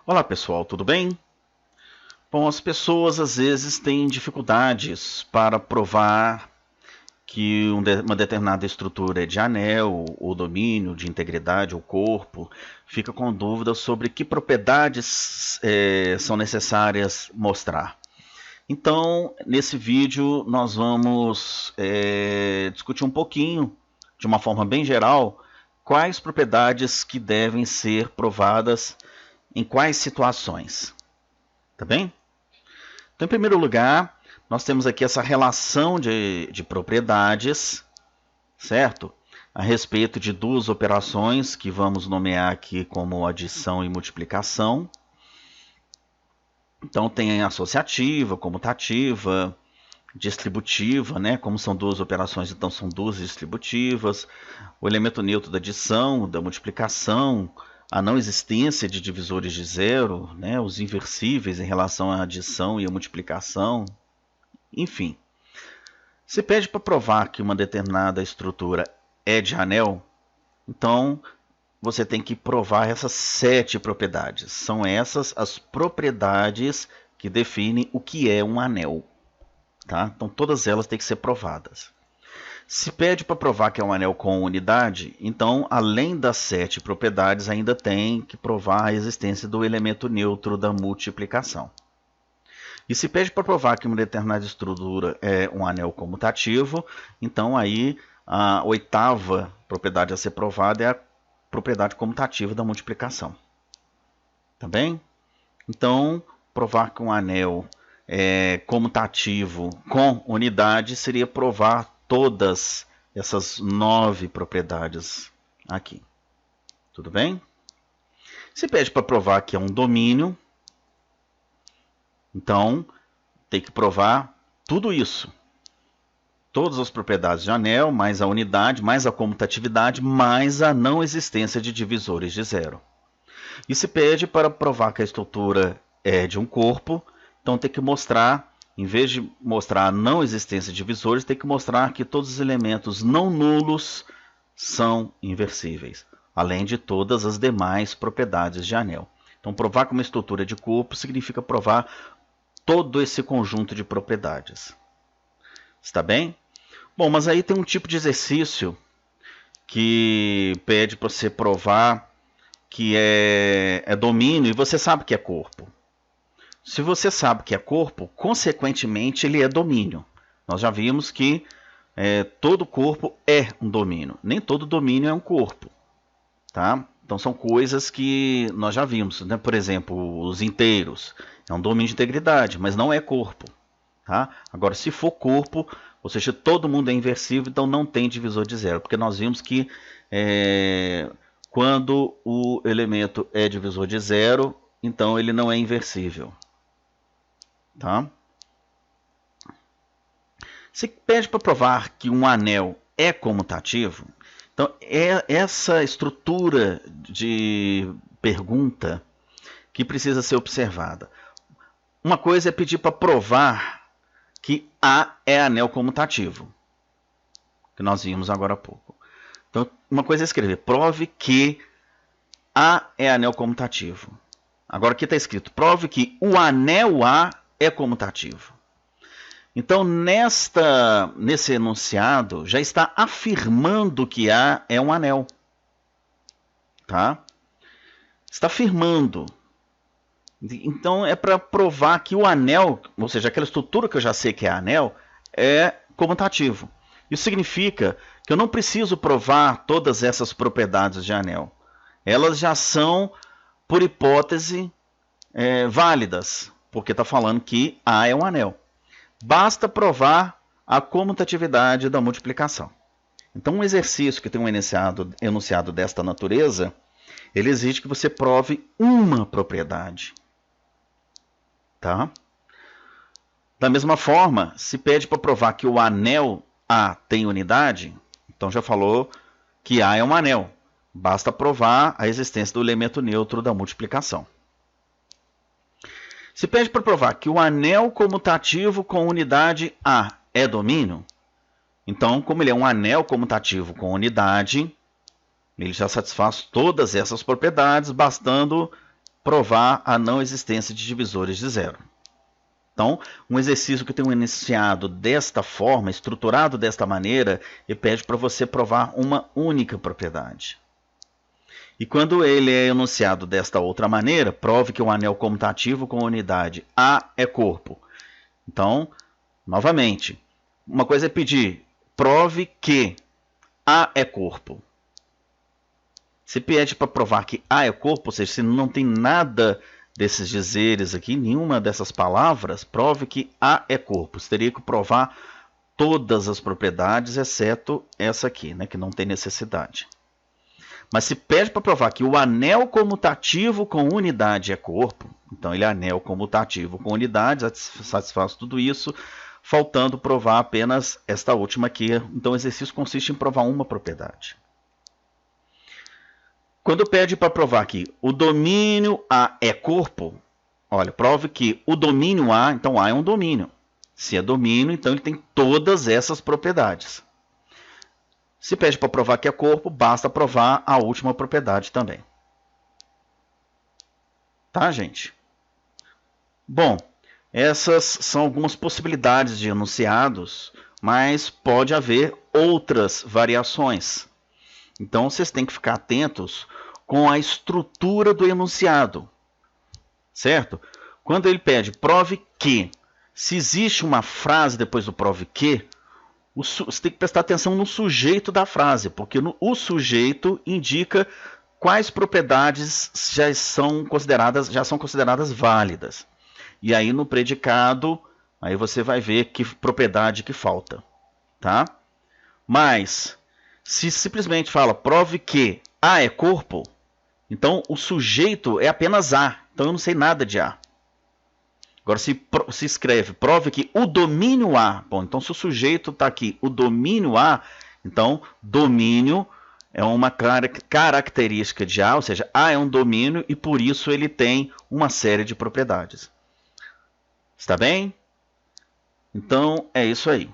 Olá pessoal, tudo bem? Bom, as pessoas às vezes têm dificuldades para provar que uma determinada estrutura é de anel, ou domínio, de integridade, ou corpo, fica com dúvidas sobre que propriedades são necessárias mostrar. Então, nesse vídeo, nós vamos discutir um pouquinho, de uma forma bem geral, quais propriedades que devem ser provadas em quais situações. Tá bem? Então, em primeiro lugar, nós temos aqui essa relação de propriedades, certo? A respeito de duas operações que vamos nomear aqui como adição e multiplicação. Então, tem a associativa, comutativa, distributiva, né? Como são duas operações, então são duas distributivas. O elemento neutro da adição, da multiplicação, a não existência de divisores de zero, né? Os inversíveis em relação à adição e à multiplicação. Enfim, se pede para provar que uma determinada estrutura é de anel, então você tem que provar essas 7 propriedades. São essas as propriedades que definem o que é um anel. Tá? Então todas elas têm que ser provadas. Se pede para provar que é um anel com unidade, então além das 7 propriedades ainda tem que provar a existência do elemento neutro da multiplicação. E se pede para provar que uma determinada estrutura é um anel comutativo, então aí a 8ª propriedade a ser provada é a propriedade comutativa da multiplicação. Tá bem? Então, provar que um anel comutativo com unidade seria provar todas essas 9 propriedades aqui. Tudo bem? Se pede para provar que é um domínio, então tem que provar tudo isso. Todas as propriedades de anel, mais a unidade, mais a comutatividade, mais a não existência de divisores de zero. E se pede para provar que a estrutura é de um corpo, então tem que mostrar, em vez de mostrar a não existência de divisores, tem que mostrar que todos os elementos não nulos são inversíveis, além de todas as demais propriedades de anel. Então, provar que uma estrutura é de corpo significa provar todo esse conjunto de propriedades. Está bem? Bom, mas aí tem um tipo de exercício que pede para você provar que é domínio e você sabe que é corpo. Se você sabe que é corpo, consequentemente ele é domínio. Nós já vimos que todo corpo é um domínio. Nem todo domínio é um corpo. Tá? Então são coisas que nós já vimos. Né? Por exemplo, os inteiros. É um domínio de integridade, mas não é corpo. Tá? Agora, se for corpo, ou seja, todo mundo é inversível, então não tem divisor de zero. Porque nós vimos que quando o elemento é divisor de zero, então ele não é inversível. Tá? Se pede para provar que um anel é comutativo, então essa estrutura de pergunta que precisa ser observada. Uma coisa é pedir para provar que A é anel comutativo, que nós vimos agora há pouco. Então, uma coisa é escrever, prove que A é anel comutativo. Agora aqui está escrito, prove que o anel A é comutativo. Então, nesse enunciado, já está afirmando que A é um anel. Tá? Está afirmando. Então, é para provar que o anel, ou seja, aquela estrutura que eu já sei que é anel, é comutativo. Isso significa que eu não preciso provar todas essas propriedades de anel. Elas já são, por hipótese, válidas, porque está falando que A é um anel. Basta provar a comutatividade da multiplicação. Então, um exercício que tem um enunciado desta natureza, ele exige que você prove uma propriedade. Tá? Da mesma forma, se pede para provar que o anel A tem unidade, então já falou que A é um anel. Basta provar a existência do elemento neutro da multiplicação. Se pede para provar que o anel comutativo com unidade A é domínio, então, como ele é um anel comutativo com unidade, ele já satisfaz todas essas propriedades, bastando provar a não existência de divisores de zero. Então, um exercício que tem um enunciado desta forma, estruturado desta maneira, ele pede para você provar uma única propriedade. E quando ele é enunciado desta outra maneira, prove que um anel comutativo com unidade A é corpo. Então, novamente, uma coisa é pedir, prove que A é corpo. Se pede para provar que A é corpo, ou seja, se não tem nada desses dizeres aqui, nenhuma dessas palavras, prove que A é corpo. Você teria que provar todas as propriedades, exceto essa aqui, né, que não tem necessidade. Mas se pede para provar que o anel comutativo com unidade é corpo, então ele é anel comutativo com unidade, satisfaz tudo isso, faltando provar apenas esta última aqui. Então o exercício consiste em provar uma propriedade. Quando pede para provar que o domínio A é corpo, olha, prove que o domínio A, então A é um domínio. Se é domínio, então ele tem todas essas propriedades. Se pede para provar que é corpo, basta provar a última propriedade também. Tá, gente? Bom, essas são algumas possibilidades de enunciados, mas pode haver outras variações. Então, vocês têm que ficar atentos com a estrutura do enunciado, certo? Quando ele pede prove que, se existe uma frase depois do prove que, você tem que prestar atenção no sujeito da frase, porque o sujeito indica quais propriedades já são consideradas válidas. E aí no predicado, aí você vai ver que propriedade que falta, tá? Mas se simplesmente fala prove que A é corpo, então o sujeito é apenas A, então eu não sei nada de A. Agora, se escreve, prove que o domínio A. Bom, então se o sujeito está aqui, o domínio A, então domínio é uma característica de A, ou seja, A é um domínio e por isso ele tem uma série de propriedades. Está bem? Então é isso aí.